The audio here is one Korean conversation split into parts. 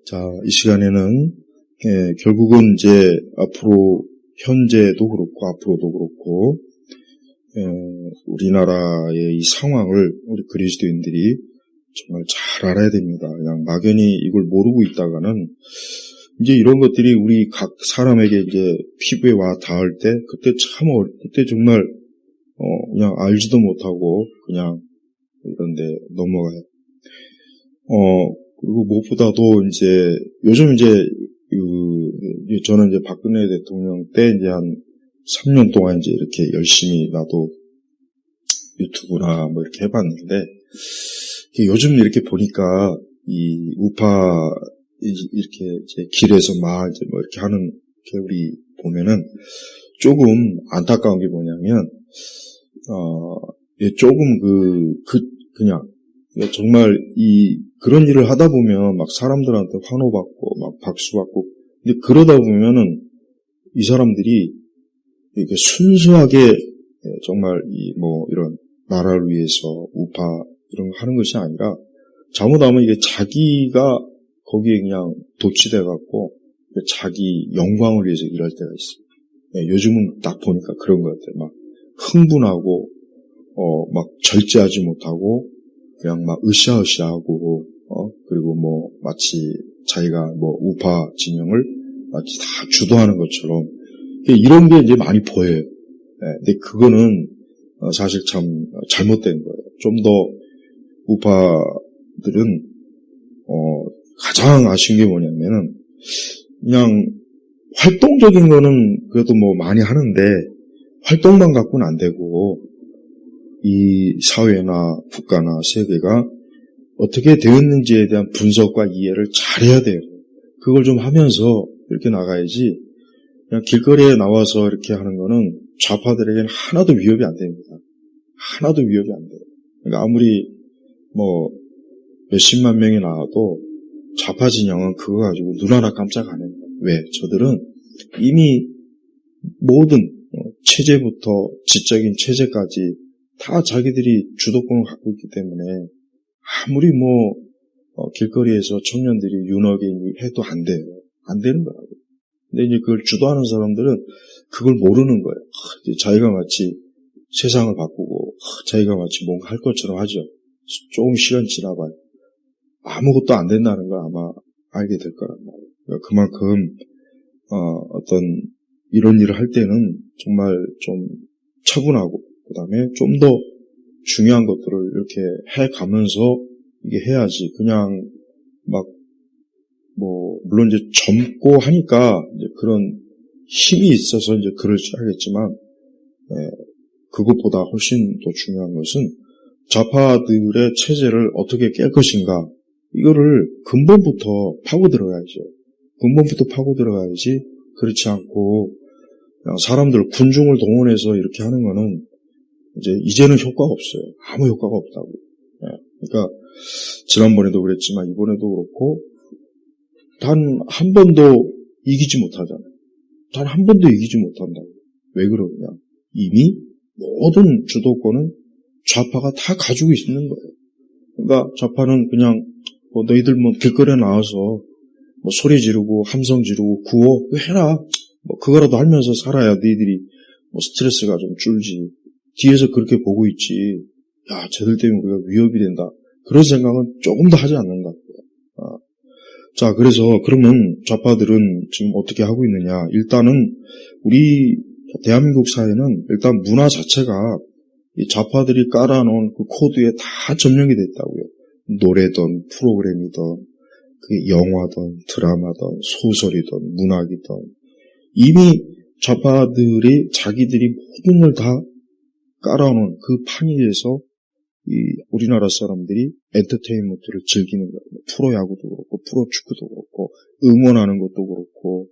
자, 이 시간에는 결국은 이제 앞으로 현재도 그렇고 앞으로도 그렇고 우리나라의 이 상황을 우리 그리스도인들이 정말 잘 알아야 됩니다. 그냥 막연히 이걸 모르고 있다가는 이제 이런 것들이 우리 각 사람에게 이제 피부에 와 닿을 때 그때 그때 정말 그냥 알지도 못하고 그냥 이런데 넘어가요. 그리고 무엇보다도 이제 요즘 이제 저는 이제 박근혜 대통령 때 이제 한 3년 동안 이제 이렇게 열심히 나도 유튜브나 뭐 이렇게 해봤는데 요즘 이렇게 보니까 이 우파 이렇게 이제 길에서 막 이제 뭐 이렇게 하는 게 우리 보면은 조금 안타까운 게 뭐냐면 조금 그냥 정말 그런 일을 하다 보면 막 사람들한테 환호받고 막 박수받고 근데 그러다 보면은 이 사람들이 이렇게 순수하게 정말 이런 나라를 위해서 우파 이런 거 하는 것이 아니라 잘못하면 이게 자기가 거기에 그냥 도취돼 갖고 자기 영광을 위해서 일할 때가 있어요. 요즘은 딱 보니까 그런 것 같아요. 막 흥분하고 막 절제하지 못하고 그냥 막 으쌰으쌰하고 그리고 뭐 마치 자기가 뭐 우파 진영을 마치 다 주도하는 것처럼 이런 게 이제 많이 보여요. 근데 그거는 사실 참 잘못된 거예요. 좀 더 우파들은 가장 아쉬운 게 뭐냐면은 그냥 활동적인 거는 그래도 뭐 많이 하는데 활동만 갖고는 안 되고 이 사회나 국가나 세계가 어떻게 되었는지에 대한 분석과 이해를 잘해야 돼요. 그걸 좀 하면서 이렇게 나가야지 그냥 길거리에 나와서 이렇게 하는 거는 좌파들에게는 하나도 위협이 안 됩니다. 하나도 위협이 안 돼요. 그러니까 아무리 뭐 몇십만 명이 나와도 좌파 진영은 그거 가지고 눈 하나 깜짝 안 해요. 왜? 저들은 이미 모든 체제부터 지적인 체제까지 다 자기들이 주도권을 갖고 있기 때문에 아무리 길거리에서 청년들이 윤호하게 해도 안 돼요. 안 되는 거라고. 근데 이제 그걸 주도하는 사람들은 그걸 모르는 거예요. 이제 자기가 마치 세상을 바꾸고 자기가 마치 뭔가 할 것처럼 하죠. 조금 시간 지나봐요. 아무것도 안 된다는 걸 아마 알게 될 거란 말이에요. 그러니까 그만큼 어떤 이런 일을 할 때는 정말 좀 차분하고 그다음에 좀 더 중요한 것들을 이렇게 해가면서 이게 해야지 그냥 물론 이제 젊고 하니까 이제 그런 힘이 있어서 이제 그럴지 알겠지만 그것보다 훨씬 더 중요한 것은 좌파들의 체제를 어떻게 깰 것인가 이거를 근본부터 파고 들어가야죠. 근본부터 파고 들어가야지 그렇지 않고 그냥 사람들 군중을 동원해서 이렇게 하는 거는 이제는 효과가 없어요. 아무 효과가 없다고. 그러니까 지난번에도 그랬지만 이번에도 그렇고 단 한 번도 이기지 못하잖아요. 단 한 번도 이기지 못한다고. 왜 그러느냐? 이미 모든 주도권은 좌파가 다 가지고 있는 거예요. 그러니까 좌파는 그냥 너희들 길거리에 나와서 소리 지르고 함성 지르고 구호 해라. 그거라도 하면서 살아야 너희들이 스트레스가 좀 줄지. 뒤에서 그렇게 보고 있지. 야, 쟤들 때문에 우리가 위협이 된다. 그런 생각은 조금 더 하지 않는다. 자, 그래서 그러면 좌파들은 지금 어떻게 하고 있느냐. 일단은 우리 대한민국 사회는 일단 문화 자체가 이 좌파들이 깔아놓은 그 코드에 다 점령이 됐다고요. 노래든 프로그램이든 그게 영화든 드라마든 소설이든 문학이든 이미 좌파들이 자기들이 모든 걸 다 깔아놓은 그 판위에서 이 우리나라 사람들이 엔터테인먼트를 즐기는 거예요. 프로야구도 그렇고 프로축구도 그렇고 응원하는 것도 그렇고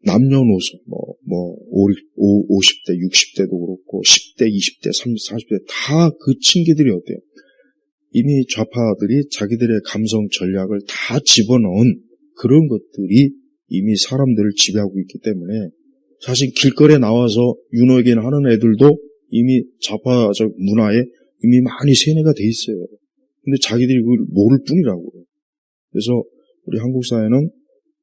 남녀노소 50대 60대도 그렇고 10대 20대 30대 40대 다 그 친구들이 어때요? 이미 좌파들이 자기들의 감성 전략을 다 집어넣은 그런 것들이 이미 사람들을 지배하고 있기 때문에 사실 길거리에 나와서 윤호에게는 하는 애들도 이미 좌파적 문화에 이미 많이 세뇌가 돼 있어요. 근데 자기들이 그걸 모를 뿐이라고요. 그래서 우리 한국 사회는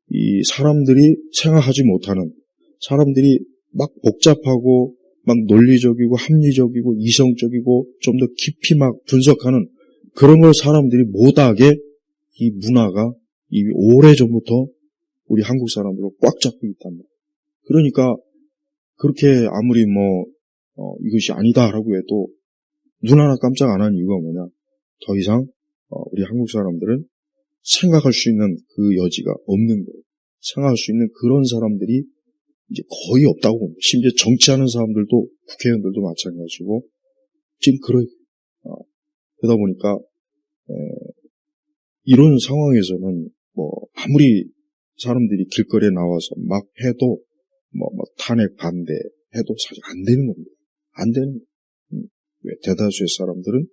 이 사람들이 생각하지 못하는, 사람들이 막 복잡하고 막 논리적이고 합리적이고 이성적이고 좀 더 깊이 막 분석하는 그런 걸 사람들이 못하게 이 문화가 이미 오래전부터 우리 한국 사람들로 꽉 잡고 있단 말이에요. 그러니까 그렇게 아무리 이것이 아니다라고 해도 눈 하나 깜짝 안 하는 이유가 뭐냐. 더 이상 우리 한국 사람들은 생각할 수 있는 그 여지가 없는 거예요. 생각할 수 있는 그런 사람들이 이제 거의 없다고 봅니다. 심지어 정치하는 사람들도, 국회의원들도 마찬가지고 지금 그러다 보니까 이런 상황에서는 아무리 사람들이 길거리에 나와서 막 해도 탄핵 반대해도 사실 안 되는 겁니다. 안 되는 거예요. 왜 대다수의 사람들은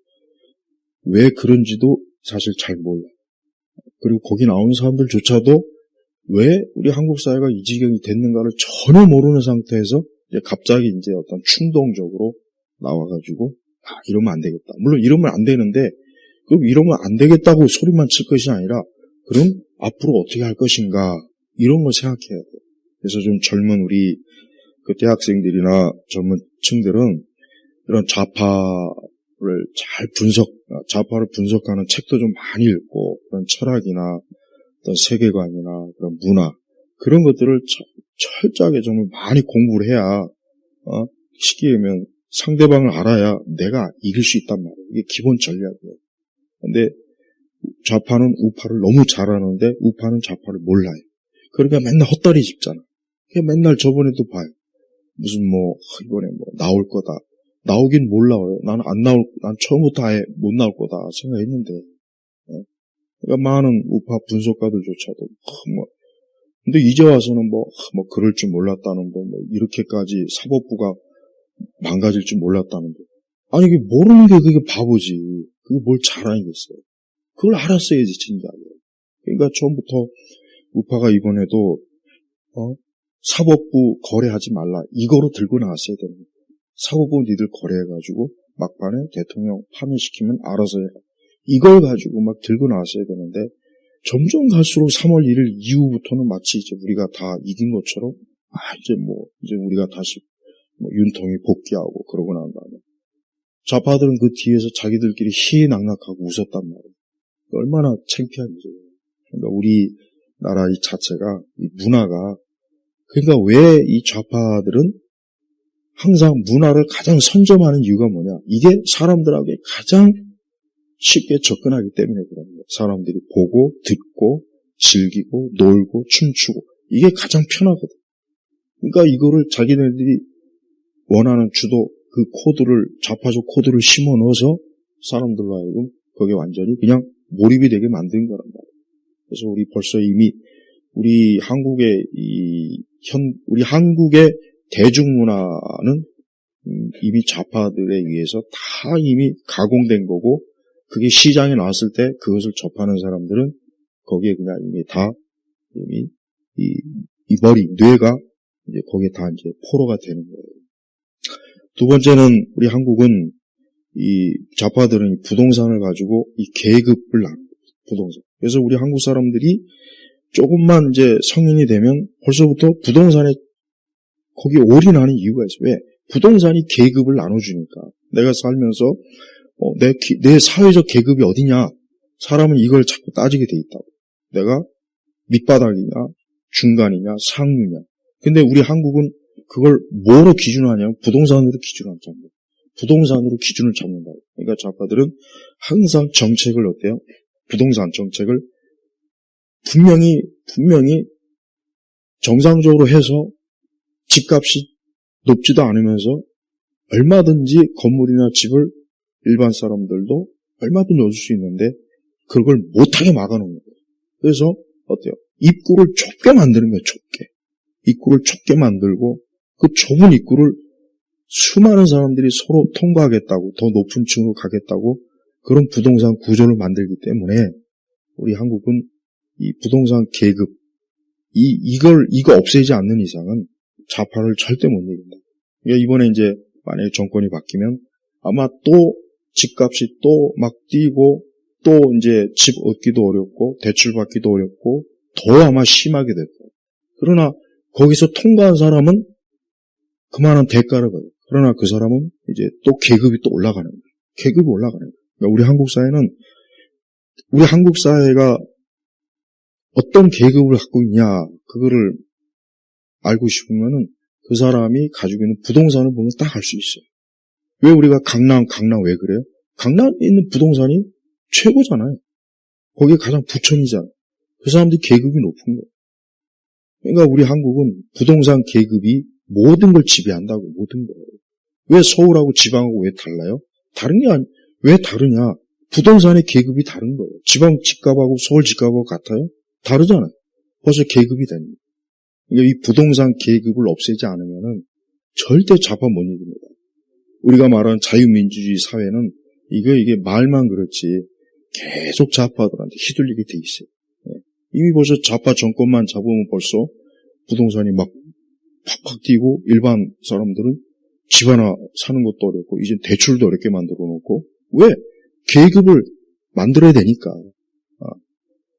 왜 그런지도 사실 잘 몰라요. 그리고 거기 나온 사람들조차도 왜 우리 한국 사회가 이 지경이 됐는가를 전혀 모르는 상태에서 이제 갑자기 이제 어떤 충동적으로 나와가지고 이러면 안 되겠다. 물론 이러면 안 되는데 그럼 이러면 안 되겠다고 소리만 칠 것이 아니라 그럼 앞으로 어떻게 할 것인가 이런 걸 생각해야 돼요. 그래서 좀 젊은 우리 그 대학생들이나 젊은 층들은 이런 좌파를 좌파를 분석하는 책도 좀 많이 읽고 그런 철학이나 어떤 세계관이나 그런 문화 그런 것들을 철저하게 정말 많이 공부를 해야 쉽게 얘기하면 상대방을 알아야 내가 이길 수 있단 말이에요. 이게 기본 전략이에요. 근데 좌파는 우파를 너무 잘 아는데 우파는 좌파를 몰라요. 그러니까 맨날 헛다리 짚잖아. 맨날 저번에도 봐요. 무슨 이번에 나올 거다. 나오긴 몰라요. 난 처음부터 아예 못 나올 거다 생각했는데. 그러니까 많은 우파 분석가들조차도 근데 이제 와서는 그럴 줄 몰랐다는 거, 이렇게까지 사법부가 망가질 줄 몰랐다는 거. 아니 이게 모르는 게 그게 바보지. 그게 뭘 잘하겠어요. 그걸 알았어야지 진작에. 그러니까 처음부터 우파가 이번에도 사법부 거래하지 말라 이거로 들고 나왔어야 되는 거예요. 사법부 니들 거래해가지고 막판에 대통령 파면시키면 알아서 해라. 이걸 가지고 막 들고 나왔어야 되는데 점점 갈수록 3월 1일 이후부터는 마치 이제 우리가 다 이긴 것처럼 이제 우리가 다시 윤통이 복귀하고 그러고 난 다음에 좌파들은 그 뒤에서 자기들끼리 희희낙낙하고 웃었단 말이에요. 얼마나 창피한 일이에요. 그러니까 우리나라 이 자체가 이 문화가 그러니까 왜 이 좌파들은 항상 문화를 가장 선점하는 이유가 뭐냐? 이게 사람들에게 가장 쉽게 접근하기 때문에 그런 거예요. 사람들이 보고 듣고 즐기고 놀고 춤추고 이게 가장 편하거든. 그러니까 이거를 자기네들이 원하는 주도 그 코드를 좌파적 코드를 심어 넣어서 사람들로 하여금 거기에 완전히 그냥 몰입이 되게 만든 거란 말이에요. 그래서 우리 벌써 이미 우리 한국의 우리 한국의 대중문화는 이미 좌파들에 의해서 다 이미 가공된 거고 그게 시장에 나왔을 때 그것을 접하는 사람들은 거기에 그냥 이미 다 이 뇌가 이제 거기에 다 이제 포로가 되는 거예요. 두 번째는 우리 한국은 이 좌파들은 이 부동산을 가지고 이 계급을 나눕니다. 부동산. 그래서 우리 한국 사람들이 조금만 이제 성인이 되면 벌써부터 부동산에 거기에 올인하는 이유가 있어요. 왜? 부동산이 계급을 나눠주니까. 내가 살면서 내 사회적 계급이 어디냐? 사람은 이걸 자꾸 따지게 돼 있다고. 내가 밑바닥이냐, 중간이냐, 상류냐. 근데 우리 한국은 그걸 뭐로 기준하냐면 부동산으로 기준을 잡는 거예요. 부동산으로 기준을 잡는다. 그러니까 좌파들은 항상 정책을 어때요? 부동산 정책을 분명히 정상적으로 해서 집값이 높지도 않으면서 얼마든지 건물이나 집을 일반 사람들도 얼마든지 얻을 수 있는데 그걸 못하게 막아놓는 거예요. 그래서 어때요? 입구를 좁게 만드는 거예요. 좁게. 입구를 좁게 만들고 그 좁은 입구를 수많은 사람들이 서로 통과하겠다고 더 높은 층으로 가겠다고 그런 부동산 구조를 만들기 때문에 우리 한국은 이 부동산 계급 이거 없애지 않는 이상은 좌파를 절대 못 이긴다. 그러니까 이번에 이제 만약에 정권이 바뀌면 아마 또 집값이 또 막 뛰고 또 이제 집 얻기도 어렵고 대출 받기도 어렵고 더 아마 심하게 될 거예요. 그러나 거기서 통과한 사람은 그만한 대가를 받아요. 그러나 그 사람은 이제 또 계급이 또 올라가는 거예요. 계급이 올라가는 거예요. 그러니까 우리 한국 사회가 어떤 계급을 갖고 있냐, 그거를 알고 싶으면은 그 사람이 가지고 있는 부동산을 보면 딱 알 수 있어요. 왜 우리가 강남 왜 그래요? 강남에 있는 부동산이 최고잖아요. 거기에 가장 부천이잖아요. 그 사람들이 계급이 높은 거예요. 그러니까 우리 한국은 부동산 계급이 모든 걸 지배한다고, 모든 거예요. 왜 서울하고 지방하고 왜 달라요? 왜 다르냐? 부동산의 계급이 다른 거예요. 지방 집값하고 서울 집값하고 같아요? 다르잖아요. 벌써 계급이 됩니다. 그러니까 이 부동산 계급을 없애지 않으면은 절대 좌파 못 이깁니다. 우리가 말하는 자유민주주의 사회는 이게 말만 그렇지 계속 좌파들한테 휘둘리게 돼 있어요. 이미 벌써 좌파 정권만 잡으면 벌써 부동산이 막 팍팍 뛰고 일반 사람들은 집 하나 사는 것도 어렵고 이제 대출도 어렵게 만들어 놓고 왜? 계급을 만들어야 되니까.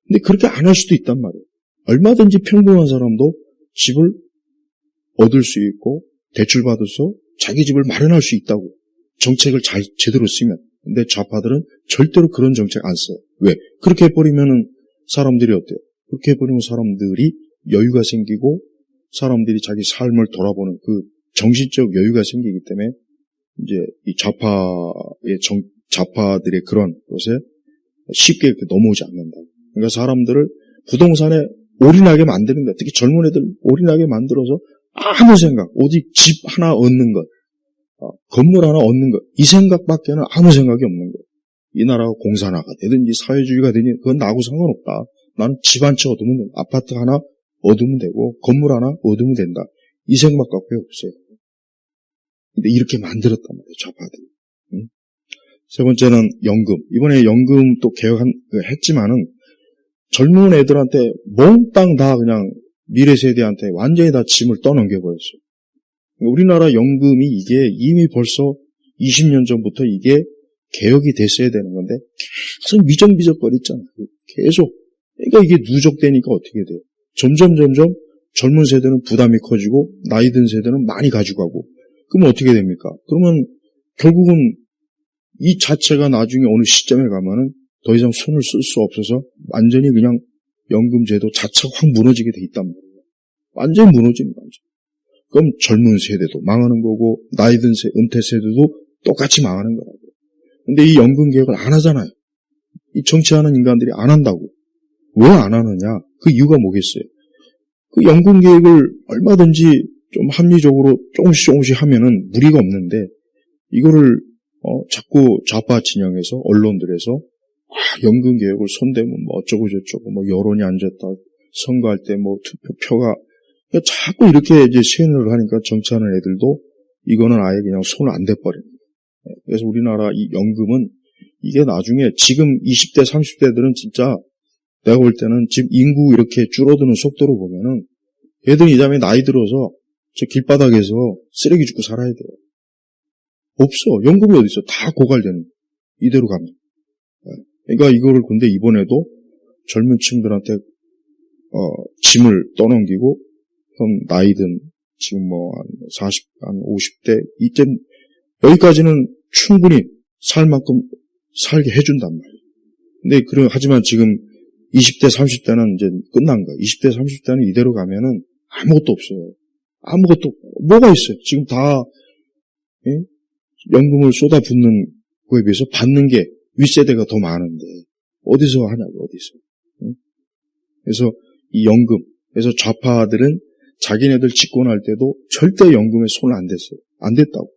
근데 그렇게 안 할 수도 있단 말이에요. 얼마든지 평범한 사람도 집을 얻을 수 있고 대출 받아서 자기 집을 마련할 수 있다고. 정책을 제대로 쓰면. 근데 좌파들은 절대로 그런 정책 안 써요. 왜? 그렇게 해버리면은 사람들이 어때요? 그렇게 해버리면 사람들이 여유가 생기고 사람들이 자기 삶을 돌아보는 그 정신적 여유가 생기기 때문에 이제 이 좌파들의 그런 것에 쉽게 넘어오지 않는다. 그러니까 사람들을 부동산에 올인하게 만드는 것, 특히 젊은 애들 올인하게 만들어서 아무 생각, 오직 집 하나 얻는 것, 건물 하나 얻는 것, 이 생각밖에는 아무 생각이 없는 거예요. 이 나라가 공산화가 되든지 사회주의가 되든지 그건 나하고 상관없다. 나는 집 한 채 얻으면 된다. 아파트 하나 얻으면 되고 건물 하나 얻으면 된다. 이 생각밖에 없어요. 근데 이렇게 만들었단 말이에요. 좌파들이. 응? 세 번째는 연금. 이번에 연금 또 개혁했지만은 젊은 애들한테 몽땅 다 그냥 미래 세대한테 완전히 다 짐을 떠넘겨버렸어요. 우리나라 연금이 이게 이미 벌써 20년 전부터 이게 개혁이 됐어야 되는 건데 계속 미적거렸잖아요. 계속. 그러니까 이게 누적되니까 어떻게 돼요? 점점 젊은 세대는 부담이 커지고 나이 든 세대는 많이 가져가고 그러면 어떻게 됩니까? 그러면 결국은 이 자체가 나중에 어느 시점에 가면은 더 이상 손을 쓸 수 없어서 완전히 그냥 연금제도 자체가 확 무너지게 돼 있단 말이에요. 완전히 무너지는 거죠. 그럼 젊은 세대도 망하는 거고 나이 든 은퇴 세대도 똑같이 망하는 거라고요. 근데 이 연금 개혁을 안 하잖아요. 이 정치하는 인간들이 안 한다고. 왜 안 하느냐? 그 이유가 뭐겠어요? 그 연금 개혁을 얼마든지 좀 합리적으로 조금씩 하면은 무리가 없는데 이거를 자꾸 좌파 진영에서 언론들에서 연금 개혁을 손대면 뭐 어쩌고 저쩌고 뭐 여론이 안 좋다 선거할 때 뭐 투표표가 자꾸 이렇게 이제 시행을 하니까 정치하는 애들도 이거는 아예 그냥 손을 안 대버립니다. 그래서 우리나라 이 연금은 이게 나중에 지금 20대 30대들은 진짜 내가 볼 때는 지금 인구 이렇게 줄어드는 속도로 보면은 애들이 이 다음에 나이 들어서 저 길바닥에서 쓰레기 줍고 살아야 돼요. 없어. 연금이 어디 있어. 다 고갈되는. 이대로 가면. 그러니까 이거를 근데 이번에도 젊은 층들한테 짐을 떠넘기고 형 나이든 지금 뭐 한 50대 이때 여기까지는 충분히 살 만큼 살게 해준단 말이에요. 근데 하지만 지금 20대 30대는 이제 끝난 거예요. 20대 30대는 이대로 가면은 아무것도 없어요. 아무것도 뭐가 있어요? 지금 다 연금을 쏟아붓는 거에 비해서 받는 게 윗세대가 더 많은데 어디서 하냐고 어디서. 그래서 이 연금 그래서 좌파들은 자기네들 집권할 때도 절대 연금에 손을 안 댔어요. 안 댔다고.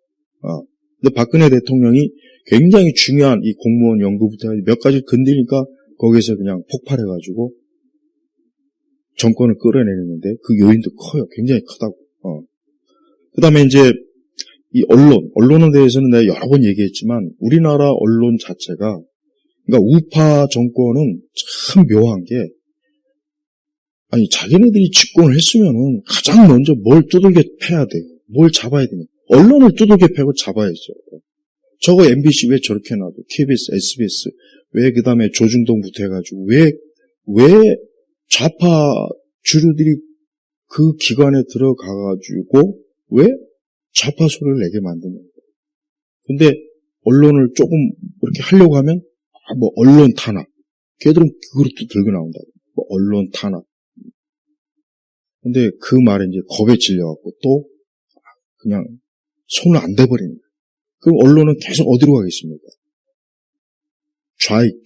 근데 박근혜 대통령이 굉장히 중요한 이 공무원 연금부터 몇 가지 건드리니까 거기서 그냥 폭발해가지고 정권을 끌어내리는데 그 요인도 커요. 굉장히 크다고. 그 다음에 이제 이 언론에 대해서는 내가 여러 번 얘기했지만 우리나라 언론 자체가 그러니까 우파 정권은 참 묘한 게 아니 자기네들이 집권을 했으면은 가장 먼저 뭘 두들겨 패야 돼요. 뭘 잡아야 되냐. 언론을 두들겨 패고 잡아야죠. 저거 MBC 왜 저렇게 놔둬? KBS, SBS 왜 그 다음에 조중동부터 해가지고 왜 좌파 주류들이 그 기관에 들어가가지고 왜 좌파 소리를 내게 만드냐. 근데 언론을 조금 이렇게 하려고 하면 뭐 언론 탄압. 걔들은 그것도 들고 나온다. 뭐 언론 탄압. 근데 그 말에 이제 겁에 질려갖고 또 그냥 손을 안 대버리는 거예요. 그럼 언론은 계속 어디로 가겠습니까?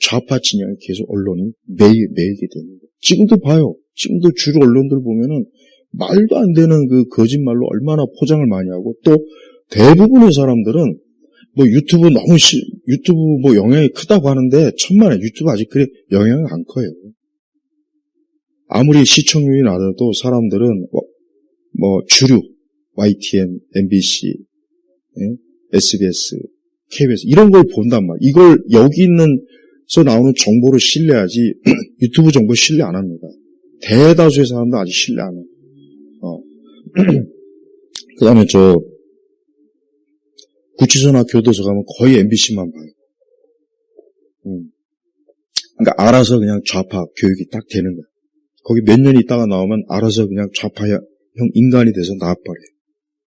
좌파 진영이 계속 언론이 매이게 되는 거예요. 지금도 봐요. 지금도 주로 언론들 보면은 말도 안 되는 그 거짓말로 얼마나 포장을 많이 하고 또 대부분의 사람들은 뭐 유튜브 뭐 영향이 크다고 하는데 천만에 유튜브 아직 그래 영향이 안 커요. 아무리 시청률이 낮아도 사람들은 뭐 주류 YTN, MBC, SBS, KBS 이런 걸 본단 말이에요. 이걸 여기 있는서 나오는 정보를 신뢰하지 유튜브 정보 신뢰 안 합니다. 대다수의 사람들 아직 신뢰 안 해요. 그 다음에 구치소나 교도소 가면 거의 MBC만 봐요. 그러니까 알아서 그냥 좌파 교육이 딱 되는 거야. 거기 몇 년 있다가 나오면 알아서 그냥 좌파형 인간이 돼서 나와버려요.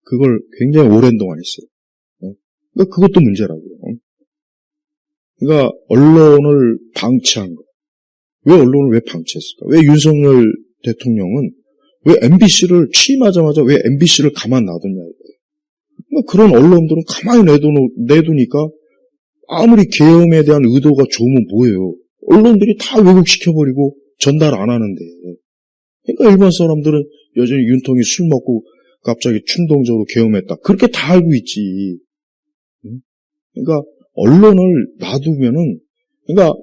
그걸 굉장히 오랜 동안 했어요. 그러니까 그것도 문제라고요. 그러니까 언론을 방치한 거. 왜 언론을 왜 방치했을까? 왜 윤석열 대통령은 왜 MBC를 취임하자마자 왜 MBC를 가만 놔뒀냐 이거예요. 그런 언론들은 가만히 내두니까 아무리 계엄에 대한 의도가 좋으면 뭐예요? 언론들이 다 왜곡시켜버리고 전달 안 하는데. 그러니까 일반 사람들은 여전히 윤통이 술 먹고 갑자기 충동적으로 계엄했다. 그렇게 다 알고 있지. 그러니까 언론을 놔두면은 그러니까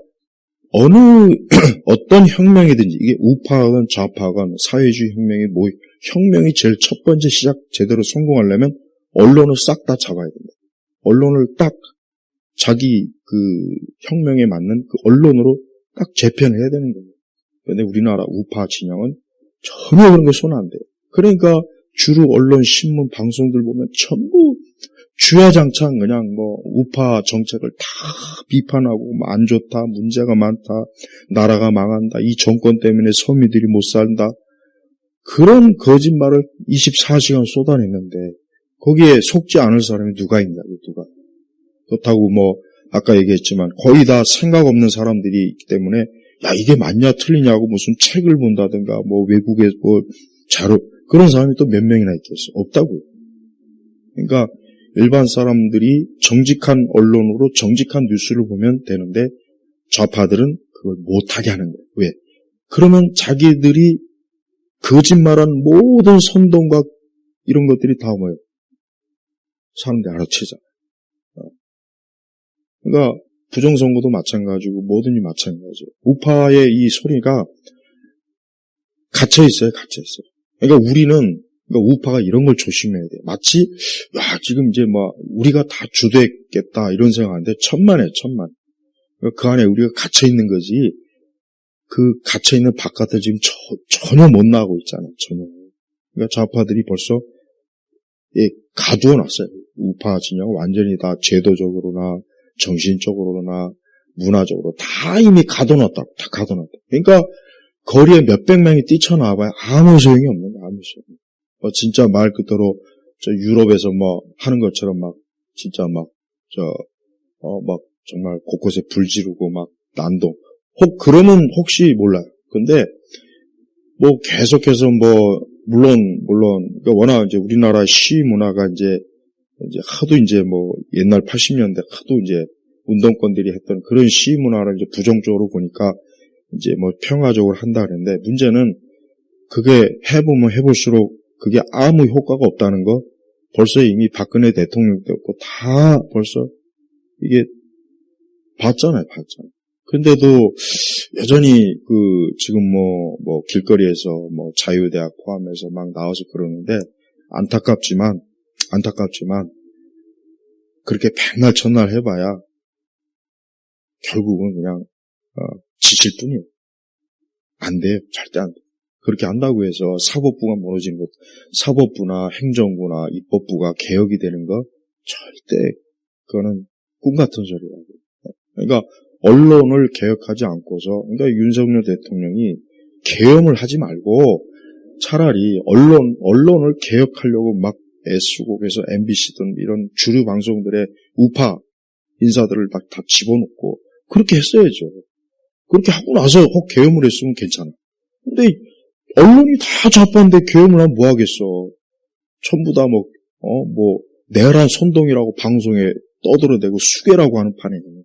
어떤 혁명이든지 이게 우파건 좌파건 사회주의 혁명이 뭐 혁명이 제일 첫 번째 시작 제대로 성공하려면 언론을 싹 다 잡아야 된다. 언론을 딱 자기 그 혁명에 맞는 그 언론으로 딱 재편을 해야 되는 거예요. 그런데 우리나라 우파 진영은 전혀 그런 게 손 안 돼요. 그러니까 주로 언론, 신문, 방송들 보면 전부 주야장창 그냥 뭐 우파 정책을 다 비판하고 뭐 안 좋다, 문제가 많다, 나라가 망한다, 이 정권 때문에 서민들이 못 산다. 그런 거짓말을 24시간 쏟아냈는데 거기에 속지 않을 사람이 누가 있냐고, 누가. 그렇다고 뭐 아까 얘기했지만 거의 다 생각 없는 사람들이 있기 때문에 야 이게 맞냐 틀리냐고 무슨 책을 본다든가 뭐 외국에 뭐 자료 그런 사람이 또 몇 명이나 있겠어? 없다고요. 그러니까 일반 사람들이 정직한 언론으로 정직한 뉴스를 보면 되는데 좌파들은 그걸 못하게 하는 거예요. 왜? 그러면 자기들이 거짓말한 모든 선동과 이런 것들이 다 뭐예요? 사람들이 알아채잖아요. 그러니까 부정선거도 마찬가지고 뭐든지 마찬가지예요. 우파의 이 소리가 갇혀있어요. 갇혀있어요. 그러니까 우리는 그러니까 우파가 이런 걸 조심해야 돼. 마치 야 지금 이제 뭐 우리가 다 주도했겠다 이런 생각하는데 천만에 천만. 그러니까 그 안에 우리가 갇혀 있는 거지. 그 갇혀 있는 바깥을 지금 전혀 못 나가고 있잖아요. 전혀. 그러니까 좌파들이 벌써 가두어 놨어요. 우파 진영 완전히 다 제도적으로나 정신적으로나 문화적으로 다 이미 가둬놨다고. 다 가둬놨다. 그러니까 거리에 몇백 명이 뛰쳐나와봐야 아무 소용이 없는 거야. 아무 소용. 진짜 말 그대로 저 유럽에서 뭐 하는 것처럼 막 진짜 막 정말 곳곳에 불 지르고 막 난동. 그러면 혹시 몰라요. 근데 뭐 계속해서 뭐 물론 그러니까 워낙 이제 우리나라 시 문화가 이제 하도 이제 뭐 옛날 80년대 하도 이제 운동권들이 했던 그런 시 문화를 이제 부정적으로 보니까 이제 뭐 평화적으로 한다 그랬는데 문제는 그게 해보면 해볼수록 그게 아무 효과가 없다는 거 벌써 이미 박근혜 대통령 때였고 다 벌써 이게 봤잖아요. 근데도 여전히 지금 뭐 길거리에서 뭐 자유대학 포함해서 막 나와서 그러는데 안타깝지만 그렇게 백날 첫날 해봐야 결국은 그냥 지칠 뿐이에요. 안 돼요. 절대 안 돼요. 그렇게 한다고 해서 사법부가 무너지는 것, 사법부나 행정부나 입법부가 개혁이 되는 거 절대 그거는 꿈 같은 소리라고. 그러니까 언론을 개혁하지 않고서, 그러니까 윤석열 대통령이 계엄을 하지 말고 차라리 언론을 개혁하려고 막 애쓰고, 그래서 MBC든 이런 주류 방송들의 우파 인사들을 다 집어넣고 그렇게 했어야죠. 그렇게 하고 나서 혹 계엄을 했으면 괜찮아. 근데 언론이 다 좌파인데 계엄을 하면 뭐 하겠어. 전부 다 내란 선동이라고 방송에 떠들어대고 수괴라고 하는 판이에요.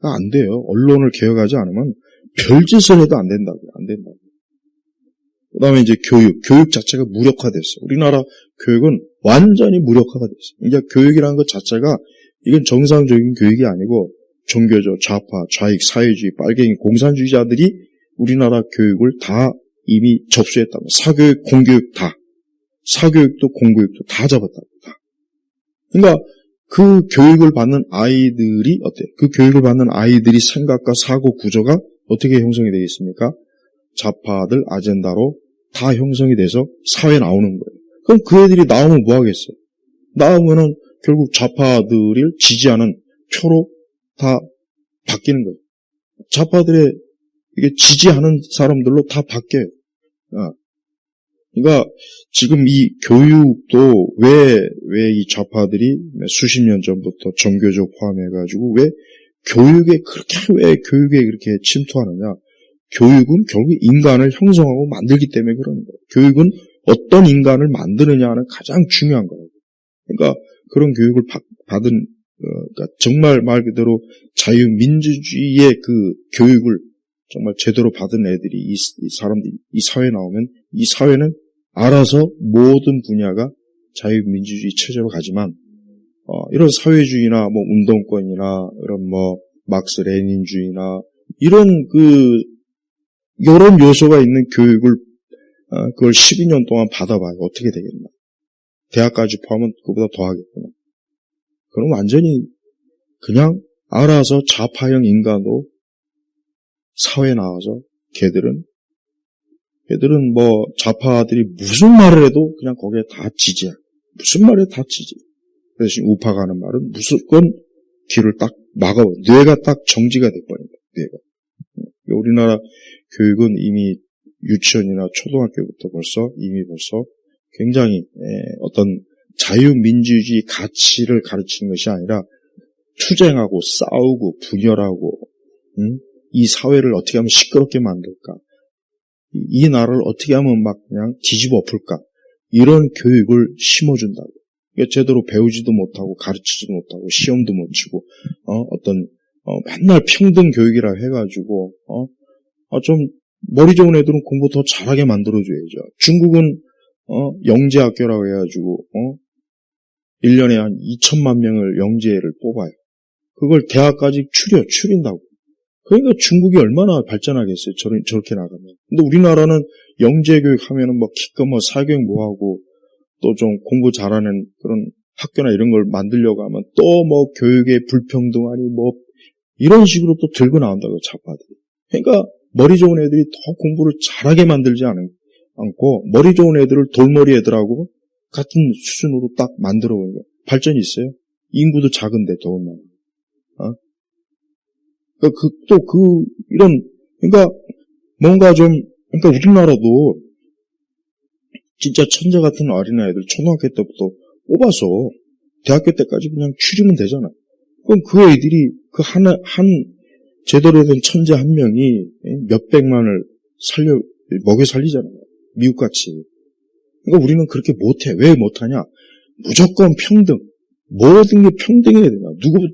안 돼요. 언론을 개혁하지 않으면 별짓을 해도 안 된다고요. 안 된다고요. 그 다음에 이제 교육 자체가 무력화됐어. 우리나라 교육은 완전히 무력화가 됐어. 그러니까 교육이라는 것 자체가 이건 정상적인 교육이 아니고 종교적, 좌파, 좌익, 사회주의, 빨갱이, 공산주의자들이 우리나라 교육을 다 이미 접수했다고. 사교육, 공교육 다. 사교육도 공교육도 다 잡았다고. 다. 그러니까 그 교육을 받는 아이들이 어때요? 그 교육을 받는 아이들이 생각과 사고 구조가 어떻게 형성이 되겠습니까? 좌파들 아젠다로 다 형성이 돼서 사회에 나오는 거예요. 그럼 그 애들이 나오면 뭐 하겠어요? 나오면은 결국 좌파들을 지지하는 표로 다 바뀌는 거예요. 좌파들의 이게 지지하는 사람들로 다 바뀌어요. 그러니까 지금 이 교육도 왜 이 좌파들이 수십 년 전부터 종교적 포함해가지고 왜 교육에 그렇게 침투하느냐? 교육은 결국 인간을 형성하고 만들기 때문에 그러는 거예요. 교육은 어떤 인간을 만드느냐는 가장 중요한 거예요. 그러니까 그런 교육을 받은 그러니까 정말 말 그대로 자유민주주의의 그 교육을 정말 제대로 받은 애들이 이 사람들이 이 사회에 나오면 이 사회는 알아서 모든 분야가 자유민주주의 체제로 가지만 이런 사회주의나 운동권이나 이런 막스 레닌주의나 이런 이런 요소가 있는 교육을 그걸 12년 동안 받아봐요. 어떻게 되겠나? 대학까지 포함하면 그보다 더 하겠구나. 그럼 완전히 그냥 알아서 좌파형 인간으로 사회에 나와서 걔들은 좌파들이 무슨 말을 해도 그냥 거기에 다 지지해. 무슨 말에 다 지지. 그래서 우파가 하는 말은 무조건 귀를 딱 막아. 뇌가 딱 정지가 돼버린다. 뇌가. 우리나라 교육은 이미 유치원이나 초등학교부터 벌써 굉장히 어떤 자유민주주의 가치를 가르치는 것이 아니라 투쟁하고 싸우고 분열하고 이 사회를 어떻게 하면 시끄럽게 만들까? 이 나라를 어떻게 하면 막 그냥 뒤집어 엎을까? 이런 교육을 심어준다고. 그러니까 제대로 배우지도 못하고 가르치지도 못하고 시험도 못 치고 맨날 평등 교육이라 해가지고 좀 머리 좋은 애들은 공부 더 잘하게 만들어줘야죠. 중국은 영재학교라고 해가지고 1년에 한 2천만 명을 영재를 뽑아요. 그걸 대학까지 추린다고. 그러니까 중국이 얼마나 발전하겠어요. 저렇게 나가면. 근데 우리나라는 영재교육 하면은 기껏 사교육 하고 또 좀 공부 잘하는 그런 학교나 이런 걸 만들려고 하면 또 교육의 불평등 아니 이런 식으로 또 들고 나온다고 좌파들이. 그러니까 머리 좋은 애들이 더 공부를 잘하게 만들지 않고 머리 좋은 애들을 돌머리 애들하고 같은 수준으로 딱 만들어 보는 거예요. 발전이 있어요. 인구도 작은데 더군다나. 그러니까 뭔가 그러니까 우리나라도 진짜 천재 같은 어린아이들 초등학교 때부터 뽑아서 대학교 때까지 그냥 추리면 되잖아. 그럼 그 애들이 제대로 된 천재 한 명이 몇백만을 먹여 살리잖아요. 미국같이. 그러니까 우리는 그렇게 못해. 왜 못하냐? 무조건 평등. 모든 게 평등해야 되나.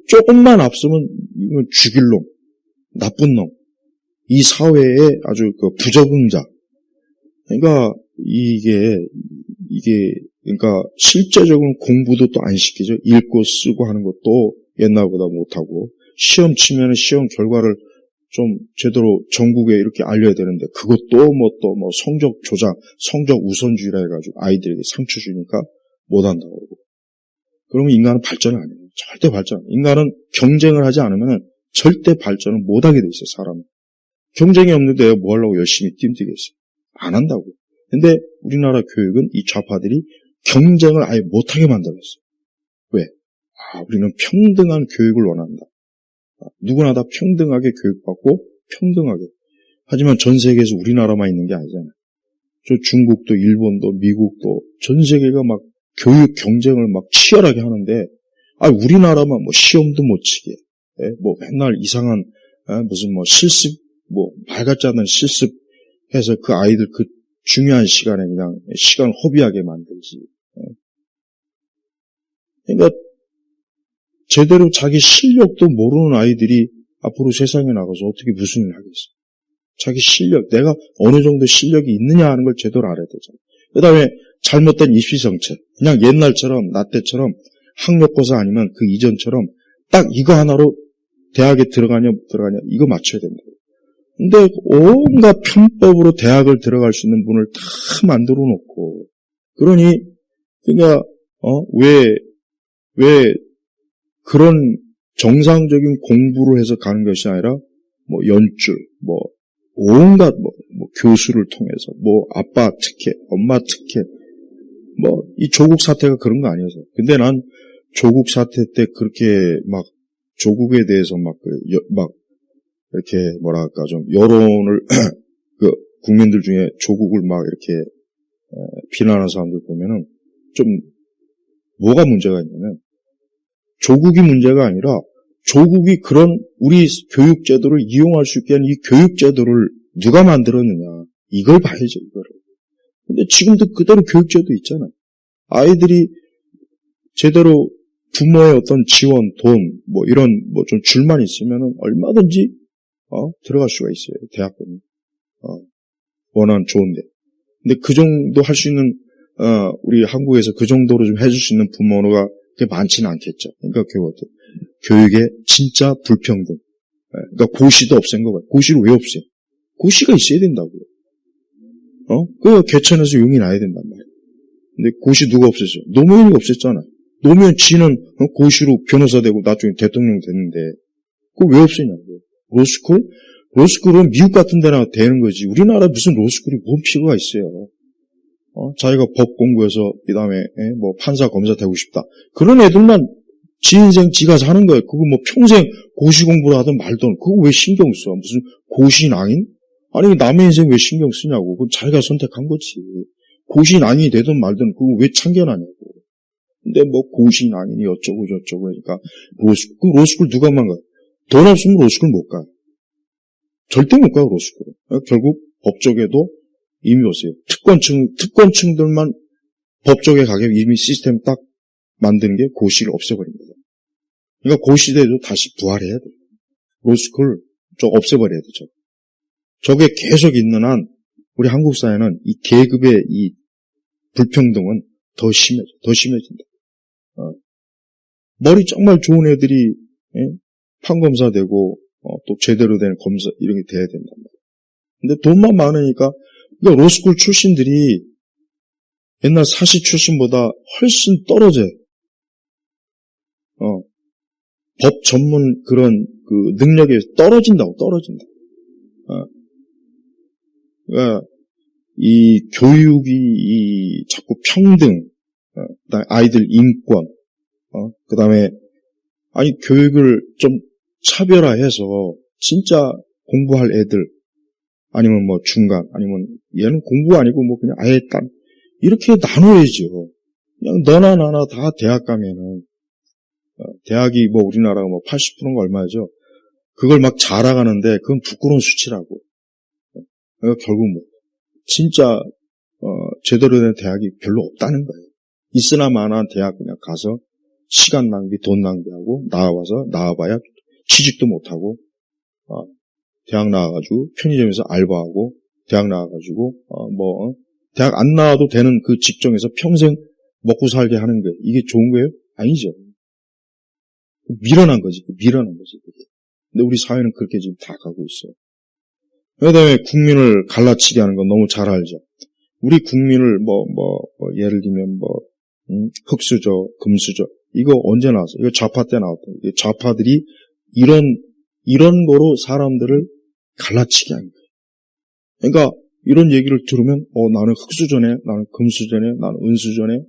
조금만 앞서면 이건 죽일 놈, 나쁜 놈. 이 사회의 아주 부적응자. 그러니까 그러니까 실제적으로 공부도 또 안 시키죠. 읽고 쓰고 하는 것도 옛날보다 못하고 시험 치면은 시험 결과를 좀 제대로 전국에 이렇게 알려야 되는데 그것도 성적 조작, 성적 우선주의라 해가지고 아이들에게 상처 주니까 못한다고 그러고. 그러면 인간은 발전을 안 해요. 절대 발전. 인간은 경쟁을 하지 않으면 절대 발전을 못하게 돼 있어요. 사람은. 경쟁이 없는데 내가 뭐 하려고 열심히 뛰겠어요. 안 한다고. 근데 우리나라 교육은 이 좌파들이 경쟁을 아예 못하게 만들었어요. 왜? 우리는 평등한 교육을 원한다. 누구나 다 평등하게 교육받고 평등하게. 하지만 전 세계에서 우리나라만 있는 게 아니잖아요. 저 중국도 일본도 미국도 전 세계가 막 교육 경쟁을 막 치열하게 하는데 우리나라만 뭐 시험도 못 치게 뭐 맨날 이상한 무슨 뭐 실습 뭐 말 같지 않은 실습해서 그 아이들 그 중요한 시간에 그냥 시간 허비하게 만들지. 그러니까 제대로 자기 실력도 모르는 아이들이 앞으로 세상에 나가서 어떻게 무슨 일을 하겠어. 자기 실력, 내가 어느 정도 실력이 있느냐 하는 걸 제대로 알아야 되잖아요. 그 다음에 잘못된 입시정책, 그냥 옛날처럼, 나 때처럼 학력고사 아니면 그 이전처럼 딱 이거 하나로 대학에 들어가냐, 못 들어가냐, 이거 맞춰야 된다. 근데 온갖 편법으로 대학을 들어갈 수 있는 분을 다 만들어 놓고, 그러니, 그러니까, 왜 그런 정상적인 공부를 해서 가는 것이 아니라, 뭐 연줄, 뭐 온갖 뭐 교수를 통해서 뭐 아빠 특혜, 엄마 특혜, 뭐 이 조국 사태가 그런 거 아니어서. 근데 난 조국 사태 때 그렇게 막 조국에 대해서 막 이렇게 뭐랄까 좀 여론을 그 국민들 중에 조국을 막 이렇게 비난하는 사람들 보면은 좀 뭐가 문제가 있냐면 조국이 문제가 아니라 조국이 그런 우리 교육제도를 이용할 수 있게 하는 이 교육제도를 누가 만들었느냐. 이걸 봐야죠, 이거를. 근데 지금도 그대로 교육제도 있잖아요. 아이들이 제대로 부모의 어떤 지원, 돈, 뭐 이런 뭐 좀 줄만 있으면은 얼마든지, 들어갈 수가 있어요, 대학교는. 원하는 좋은데. 근데 그 정도 할 수 있는, 우리 한국에서 그 정도로 좀 해줄 수 있는 부모가 그렇게 많지는 않겠죠. 그러니까 교육의 진짜 불평등. 그러니까 고시도 없앤 거예요. 고시를 왜 없애? 고시가 있어야 된다고요. 그 개천에서 용이 나야 된단 말이에요. 근데 고시 누가 없앴어요? 노무현이 없앴잖아요. 노무현 지는 고시로 변호사 되고 나중에 대통령 됐는데 그걸 왜 없애냐고요. 로스쿨은 미국 같은 데나 되는 거지. 우리나라 무슨 로스쿨이 뭔 필요가 있어요. 자기가 법 공부해서 그다음에 뭐 판사 검사 되고 싶다. 그런 애들만 지 인생 지가 사는 거예요. 그거 뭐 평생 고시 공부를 하든 말든 그거 왜 신경 써? 무슨 고시낭인? 아니 남의 인생 왜 신경 쓰냐고. 그건 자기가 선택한 거지. 고시낭인이 되든 말든 그거 왜 참견하냐고. 근데 뭐 고시낭인이 어쩌고 저쩌고 그러니까 로스쿨 누가 만 가요? 돈 없으면 로스쿨 못 가요. 절대 못 가요, 로스쿨은. 결국 법 쪽에도 이미 보세요. 특권층들만 법 쪽에 가게 이미 시스템 딱 만드는 게 고시를 없애버립니다. 그러니까 고시대도 다시 부활해야 돼요. 로스쿨 좀 없애버려야 되죠. 저게 계속 있는 한 우리 한국 사회는 이 계급의 이 불평등은 더 심해진다. 머리 정말 좋은 애들이 판검사 되고 또 제대로 된 검사 이런 게 돼야 된단 말이에요. 근데 돈만 많으니까 그러니까 로스쿨 출신들이 옛날 사시 출신보다 훨씬 떨어져요. 법 전문 그런 그 능력이 떨어진다. 그러니까 이 교육이 이 자꾸 평등, 그다음에 아이들 인권, 그다음에 아니 교육을 좀 차별화해서 진짜 공부할 애들 아니면 뭐 중간 아니면 얘는 공부 아니고 뭐 그냥 아예 딱 이렇게 나눠야죠. 그냥 너나 나나 다 대학 가면은 대학이 뭐 우리나라가 뭐 80%가 얼마죠? 그걸 막 자랑하는데 그건 부끄러운 수치라고. 그러니까 결국 뭐 진짜 제대로 된 대학이 별로 없다는 거예요. 있으나 마나 대학 그냥 가서 시간 낭비, 돈 낭비하고 나와봐야 취직도 못하고 대학 나와가지고 편의점에서 알바하고 대학 나와가지고 대학 안 나와도 되는 그 직종에서 평생 먹고 살게 하는 게 이게 좋은 거예요? 아니죠. 밀어난 거지. 근데 우리 사회는 그렇게 지금 다 가고 있어요. 그다음에 국민을 갈라치게 하는 건 너무 잘 알죠. 우리 국민을 예를 들면 흑수저, 금수저 이거 언제 나왔어? 이거 좌파 때 나왔던. 좌파들이 이런 거로 사람들을 갈라치게 하는 거예요. 그러니까 이런 얘기를 들으면 나는 흑수저네, 나는 금수저네, 나는 은수저네.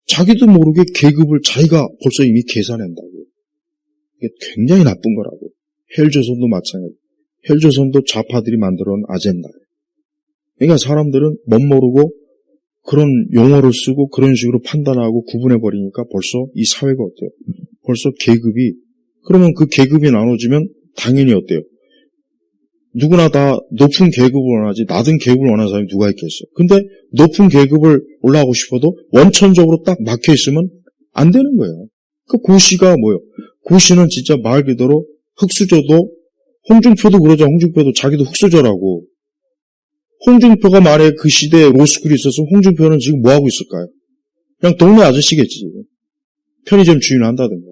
자기도 모르게 계급을 자기가 벌써 이미 계산한다고요. 이게 굉장히 나쁜 거라고. 헬조선도 마찬가지. 헬조선도 좌파들이 만들어놓은 아젠다예요. 그러니까 사람들은 멋모르고 그런 용어를 쓰고 그런 식으로 판단하고 구분해버리니까 벌써 이 사회가 어때요? 벌써 계급이, 그러면 그 계급이 나눠지면 당연히 어때요? 누구나 다 높은 계급을 원하지 낮은 계급을 원하는 사람이 누가 있겠어요? 근데 높은 계급을 올라가고 싶어도 원천적으로 딱 막혀있으면 안 되는 거예요. 그 고시가 뭐예요? 고시는 진짜 말 그대로 흑수저도, 홍준표도 그러죠. 홍준표도 자기도 흑수저라고. 홍준표가 만약에 그 시대에 로스쿨이 있었으면 홍준표는 지금 뭐 하고 있을까요? 그냥 동네 아저씨겠지. 편의점 주인을 한다든가.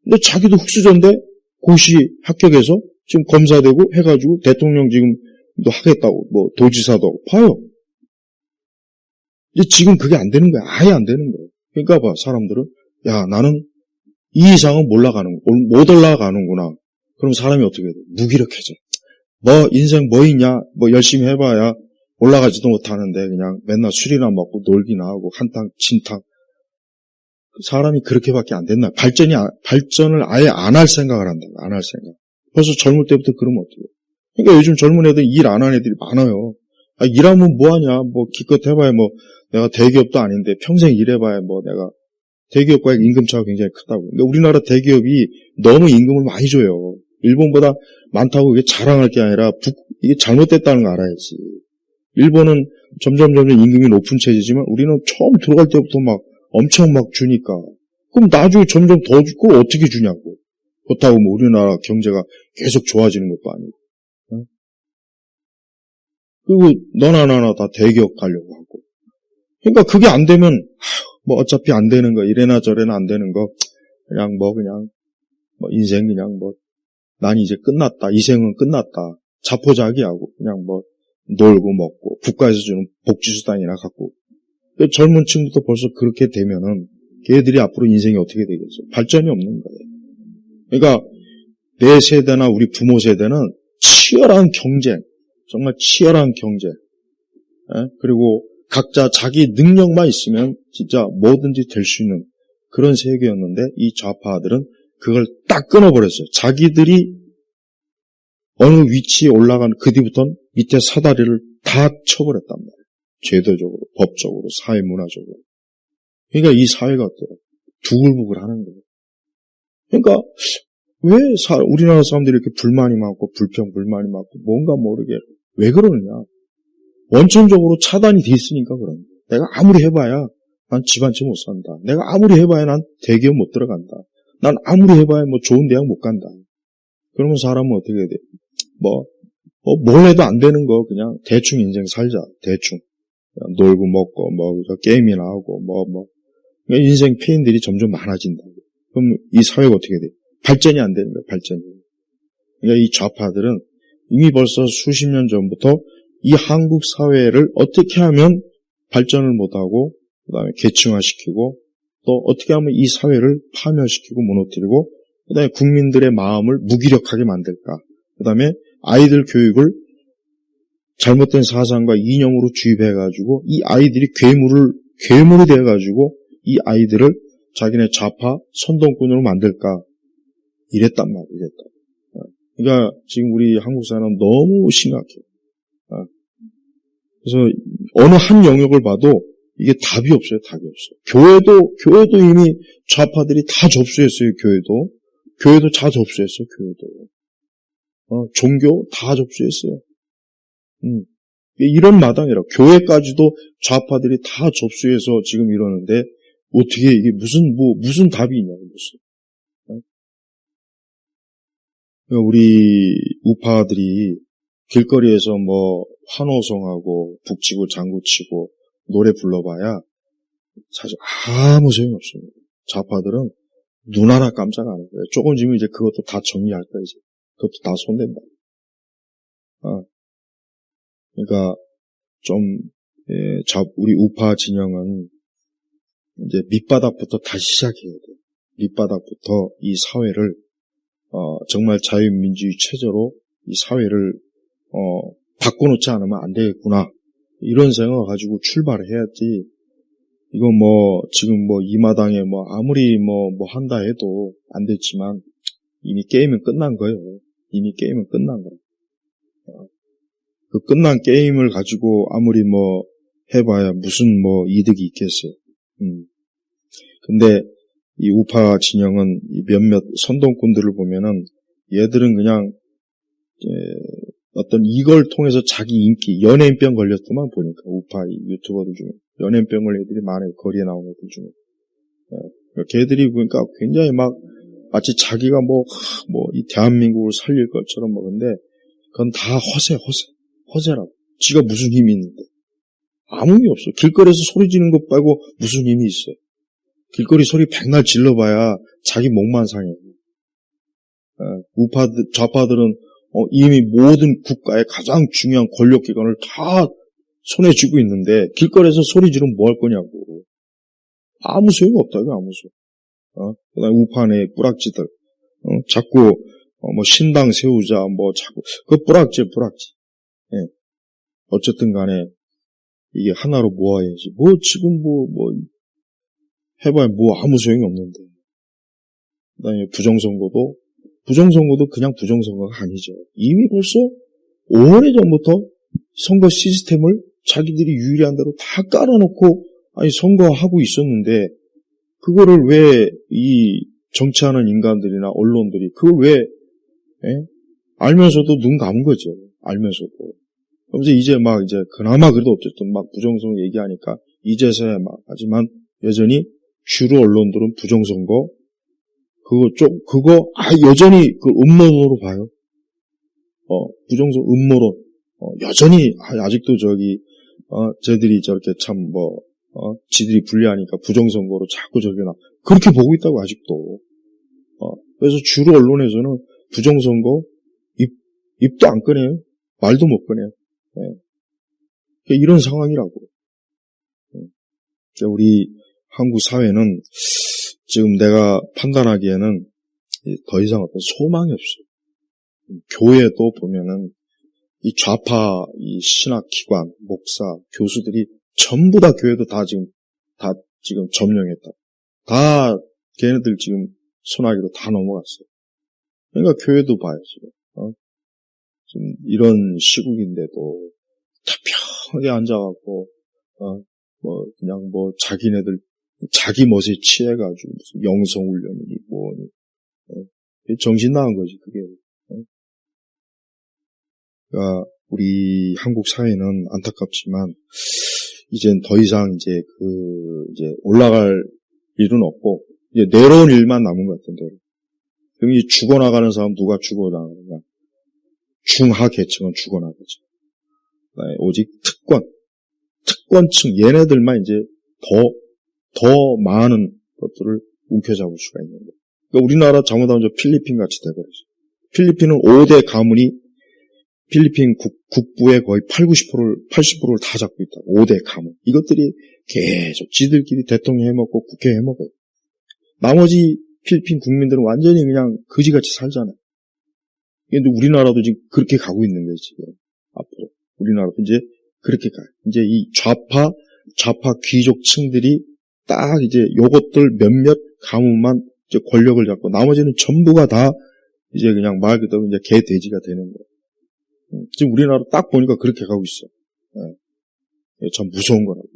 근데 자기도 흑수저인데 고시 합격해서 지금 검사되고 해가지고 대통령 지금 또 하겠다고, 뭐 도지사도 하고. 봐요. 이제 지금 그게 안 되는 거야. 아예 안 되는 거예요. 그러니까 봐, 사람들은 야, 나는 이 이상은 못 올라가는구나. 그럼 사람이 어떻게 돼? 무기력해져. 뭐 인생 뭐 있냐? 뭐 열심히 해봐야 올라가지도 못하는데 그냥 맨날 술이나 먹고 놀기나 하고 한탕 진탕. 사람이 그렇게밖에 안 됐나? 발전을 아예 안 할 생각을 한다. 안 할 생각. 벌써 젊을 때부터 그러면 어떻게 해? 그러니까 요즘 젊은 애들 일 안 하는 애들이 많아요. 아, 일하면 뭐하냐? 뭐 기껏 해봐야 뭐 내가 대기업도 아닌데 평생 일해봐야 뭐 내가 대기업과의 임금차가 굉장히 크다고. 그러니까 우리나라 대기업이 너무 임금을 많이 줘요. 일본보다 많다고 이게 자랑할 게 아니라 이게 잘못됐다는 거 알아야지. 일본은 점점 임금이 높은 체제지만 우리는 처음 들어갈 때부터 막 엄청 막 주니까. 그럼 나중에 점점 더 주고 어떻게 주냐고. 그렇다고 뭐 우리나라 경제가 계속 좋아지는 것도 아니고. 응? 그리고 너나 나나 다 대기업 가려고 하고. 그러니까 그게 안 되면 뭐 어차피 안 되는 거 이래나 저래나 안 되는 거 그냥 뭐 인생 그냥 뭐 난 이제 끝났다. 이 생은 끝났다. 자포자기하고 그냥 뭐 놀고 먹고 국가에서 주는 복지수당이나 갖고. 젊은 층부터 벌써 그렇게 되면은 걔들이 앞으로 인생이 어떻게 되겠어요? 발전이 없는 거예요. 그러니까 내 세대나 우리 부모 세대는 치열한 경쟁, 정말 치열한 경쟁. 그리고 각자 자기 능력만 있으면 진짜 뭐든지 될 수 있는 그런 세계였는데 이 좌파들은 그걸 딱 끊어버렸어요. 자기들이 어느 위치에 올라간 그 뒤부터는 밑에 사다리를 다 쳐버렸단 말이에요. 제도적으로, 법적으로, 사회문화적으로. 그러니까 이 사회가 어때요? 두글부글 하는 거예요. 그러니까 왜 우리나라 사람들이 이렇게 불만이 많고 불평불만이 많고 뭔가 모르게 왜 그러느냐. 원천적으로 차단이 돼 있으니까 그런 거예요. 내가 아무리 해봐야 난 집 한 채 못 산다. 내가 아무리 해봐야 난 대기업 못 들어간다. 난 아무리 해봐야 뭐 좋은 대학 못 간다. 그러면 사람은 어떻게 해야 돼? 뭘 해도 안 되는 거 그냥 대충 인생 살자. 대충. 놀고 먹고 게임이나 하고 그러니까 인생 피해인들이 점점 많아진다. 그럼 이 사회가 어떻게 돼? 발전이 안 되는 거야. 발전이. 그러니까 이 좌파들은 이미 벌써 수십 년 전부터 이 한국 사회를 어떻게 하면 발전을 못하고 그다음에 계층화시키고 또 어떻게 하면 이 사회를 파멸시키고 무너뜨리고 그다음에 국민들의 마음을 무기력하게 만들까. 그다음에 아이들 교육을 잘못된 사상과 이념으로 주입해가지고 이 아이들이 괴물이 돼가지고 이 아이들을 자기네 좌파 선동꾼으로 만들까. 이랬단 말이야. 이랬다. 그러니까 지금 우리 한국 사람은 너무 심각해요. 그래서 어느 한 영역을 봐도 이게 답이 없어요. 답이 없어요. 교회도 이미 좌파들이 다 접수했어요. 교회도 다 접수했어요. 종교 다 접수했어요. 이런 마당이라 교회까지도 좌파들이 다 접수해서 지금 이러는데 어떻게 이게 무슨 답이 있냐고 무슨. 우리 우파들이 길거리에서 뭐 환호성하고 북치고 장구치고 노래 불러봐야 사실 아무 소용이 없습니다. 좌파들은 눈 하나 깜짝 안 해요. 조금 지금 이제 그것도 다 정리할 거야 이제. 그것도 다 손댄다. 그러니까 좀 우리 우파 진영은 이제 밑바닥부터 다시 시작해야 돼요. 밑바닥부터 이 사회를 정말 자유민주주의 체제로 이 사회를 바꿔놓지 않으면 안 되겠구나. 이런 생각을 가지고 출발을 해야지. 이거 지금 이 마당에 아무리 한다 해도 안 됐지만, 이미 게임은 끝난 거예요. 이미 게임은 끝난 거예요. 그 끝난 게임을 가지고 아무리 해봐야 무슨 이득이 있겠어요. 근데 이 우파 진영은 이 몇몇 선동꾼들을 보면은 얘들은 그냥 어떤 이걸 통해서 자기 인기, 연예인병 걸렸더만 보니까 우파 유튜버들 중에 연예인병 걸린 애들이 많아요. 거리에 나오는 애들 중에. 걔들이 그러니까 굉장히 마치 자기가 이 대한민국을 살릴 것처럼 근데 그건 다 허세라고. 지가 무슨 힘이 있는데. 아무 힘이 없어. 길거리에서 소리 지르는 것 빼고 무슨 힘이 있어요. 길거리 소리 백날 질러봐야 자기 목만 상해. 좌파들은 이미 모든 국가의 가장 중요한 권력기관을 다 손에 쥐고 있는데 길거리에서 소리 지르면 뭐 할 거냐고. 아무 소용이 없다. 이거 아무 소용. 그다음에 우파의 뿌락지들. 자꾸 신당 세우자 자꾸 그 뿌락지. 예. 어쨌든 간에 이게 하나로 모아야지. 지금 해봐야 아무 소용이 없는데. 그다음에 부정선거도 그냥 부정선거가 아니죠. 이미 벌써 오래전부터 선거 시스템을 자기들이 유리한 대로 다 깔아놓고 선거하고 있었는데 그거를 왜 이 정치하는 인간들이나 언론들이 그걸 왜 알면서도 눈 감은 거죠. 알면서도. 그래서 이제 그나마 그래도 어쨌든 부정선거 얘기하니까 이제서야 하지만 여전히 주로 언론들은 부정선거 그거 여전히 그 음모론으로 봐요. 부정선거 음모론. 여전히 아직도 쟤들이 저렇게 참 지들이 불리하니까 부정선거로 자꾸 저렇게 그렇게 보고 있다고 아직도. 그래서 주로 언론에서는 부정선거 입도 안 꺼내요. 말도 못 꺼내요. 이런 상황이라고. 우리 한국 사회는 지금 내가 판단하기에는 더 이상 어떤 소망이 없어요. 교회도 보면은 이 좌파 이 신학기관, 목사, 교수들이 전부 다 교회도 다 지금 점령했다. 다 걔네들 지금 손아귀로 다 넘어갔어요. 그러니까 교회도 봐요, 지금. 지금 이런 시국인데도 다 편하게 앉아갖고, 그냥 자기네들, 자기 멋에 취해가지고, 무슨 영성훈련이니, 정신 나간 거지, 그게. 그러니까, 우리 한국 사회는 안타깝지만, 이젠 더 이상 이제 올라갈 일은 없고, 이제 내려온 일만 남은 것 같은데. 그럼 이 죽어나가는 사람 누가 죽어나가느냐? 중하 계층은 죽어나가죠. 오직 특권층, 얘네들만 이제 더 많은 것들을 움켜잡을 수가 있는 거예요. 그러니까 우리나라 잘못하면 필리핀 같이 돼버렸어요. 필리핀은 5대 가문이 필리핀 국부의 거의 80%를 다 잡고 있다. 5대 가문. 이것들이 계속 지들끼리 대통령 해먹고 국회 해먹어요. 나머지 필리핀 국민들은 완전히 그냥 거지같이 살잖아요. 근데 우리나라도 지금 그렇게 가고 있는 거예요, 지금. 앞으로. 우리나라도 이제 그렇게 가요. 이제 이 좌파 귀족층들이 딱 이제 요것들 몇몇 가문만 이제 권력을 잡고 나머지는 전부가 다 이제 그냥 말 그대로 이제 개 돼지가 되는 거예요. 지금 우리나라 딱 보니까 그렇게 가고 있어요. 참 무서운 거라고.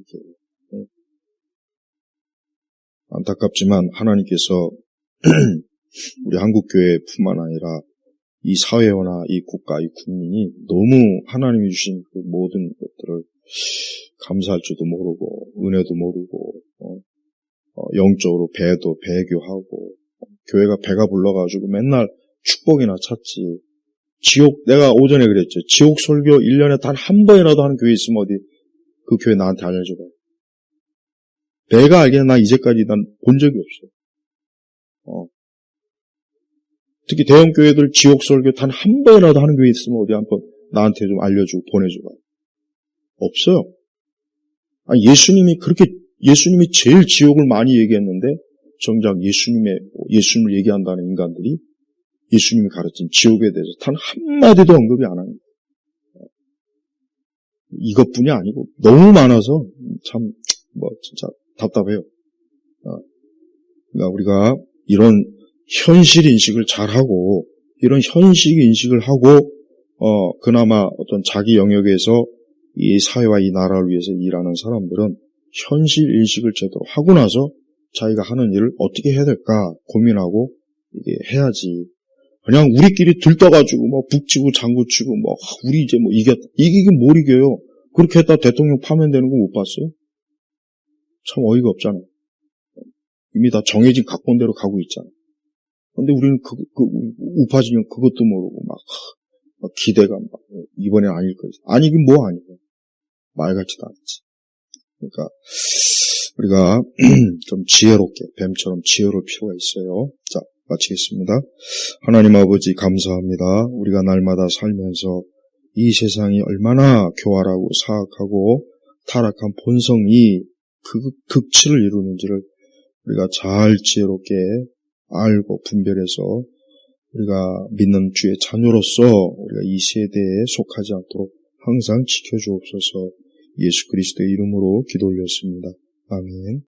안타깝지만 하나님께서 우리 한국교회뿐만 아니라 이 사회나 이 국가, 이 국민이 너무 하나님이 주신 그 모든 것들을 감사할 줄도 모르고 은혜도 모르고 영적으로 배교하고 교회가 배가 불러가지고 맨날 축복이나 찾지. 내가 오전에 그랬죠. 지옥 설교 1년에 단 한 번이라도 하는 교회 있으면 어디 그 교회 나한테 알려줘봐요. 내가 알기에는 나 이제까지 난 본 적이 없어. 특히 대형 교회들 지옥 설교 단 한 번이라도 하는 교회 있으면 어디 한번 나한테 좀 알려주고 보내줘봐요. 없어요. 예수님이 제일 지옥을 많이 얘기했는데 정작 예수님을 얘기한다는 인간들이 예수님이 가르친 지옥에 대해서 단 한마디도 언급이 안 합니다. 이것뿐이 아니고 너무 많아서 참 진짜 답답해요. 그러니까 우리가 이런 현실 인식을 잘하고, 이런 현실 인식을 하고, 그나마 어떤 자기 영역에서 이 사회와 이 나라를 위해서 일하는 사람들은 현실 인식을 제대로 하고 나서 자기가 하는 일을 어떻게 해야 될까 고민하고 이게 해야지. 그냥 우리끼리 들떠가지고 뭐 북치고 장구치고 뭐 우리 이제 뭐 이겼다. 이기긴 뭘 이겨요. 그렇게 했다 대통령 파면되는 거 못 봤어요? 참 어이가 없잖아요. 이미 다 정해진 각본대로 가고 있잖아요. 근데 우리는 우파 진영 그것도 모르고 막 기대감, 이번엔 아닐 거지. 아니긴 뭐 아니고. 말같지도 않지. 그러니까, 우리가 좀 지혜롭게, 뱀처럼 지혜로울 필요가 있어요. 자, 마치겠습니다. 하나님 아버지 감사합니다. 우리가 날마다 살면서 이 세상이 얼마나 교활하고 사악하고 타락한 본성이 극치를 이루는지를 우리가 잘 지혜롭게 알고 분별해서 우리가 믿는 주의 자녀로서 우리가 이 세대에 속하지 않도록 항상 지켜주옵소서. 예수 그리스도의 이름으로 기도 올렸습니다. 아멘.